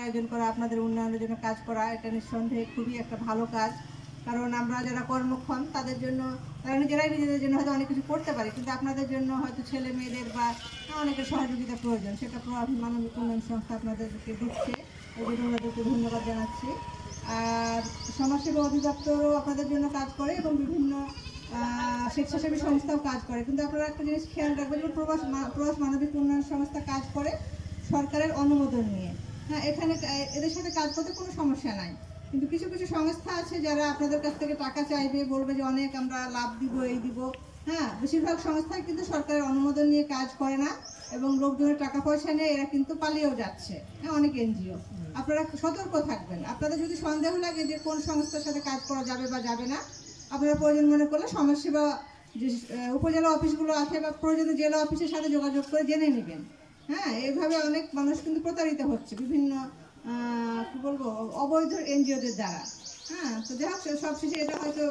আয়োজন করা, আপনাদের উন্নয়নের জন্য কাজ করা, এটা নিঃসন্দেহে খুবই একটা ভালো কাজ। কারণ আমরা যারা কর্মক্ষম তাদের জন্য, তারা নিজেদের জন্য হয়তো অনেক কিছু করতে পারে, কিন্তু আপনাদের জন্য হয়তো ছেলে মেয়েদের বা অনেকের সহযোগিতা প্রয়োজন, সেটা প্রবাসী মানবিক উন্নয়ন সংস্থা আপনাদেরকে দিচ্ছে, এই জন্য ওনাদেরকে ধন্যবাদ জানাচ্ছি। আর সমাজসেবা অধিদপ্তরও আপনাদের জন্য কাজ করে এবং বিভিন্ন স্বেচ্ছাসেবী সংস্থাও কাজ করে, কিন্তু আপনারা একটা জিনিস খেয়াল রাখবেন যে প্রবাস মানবিক উন্নয়ন সংস্থা কাজ করে সরকারের অনুমোদন নিয়ে। হ্যাঁ, এখানে এদের সাথে কাজ করতে কোনো সমস্যা নাই, কিন্তু কিছু কিছু সংস্থা আছে যারা আপনাদের কাছ থেকে টাকা চাইবে, বলবে যে অনেক আমরা লাভ দিব, এই দিব। হ্যাঁ, বেশিরভাগ সংস্থায় কিন্তু সরকারের অনুমোদন নিয়ে কাজ করে না এবং লোকজনের টাকা পয়সা নিয়ে এরা কিন্তু পালিয়েও যাচ্ছে। হ্যাঁ, অনেক এনজিও। আপনারা সতর্ক থাকবেন। আপনাদের যদি সন্দেহ লাগে যে কোন সংস্থার সাথে কাজ করা যাবে বা যাবে না, আপনারা প্রয়োজন মনে করলে সমাজসেবা যে উপজেলা অফিসগুলো আছে বা প্রয়োজনে জেলা অফিসের সাথে যোগাযোগ করে জেনে নেবেন। হ্যাঁ, এইভাবে অনেক মানুষ কিন্তু প্রতারিত হচ্ছে বিভিন্ন কি বলবো অবৈধ এনজিওদের দ্বারা। হ্যাঁ, তো যাই হোক সবশেষে এটা হয়তো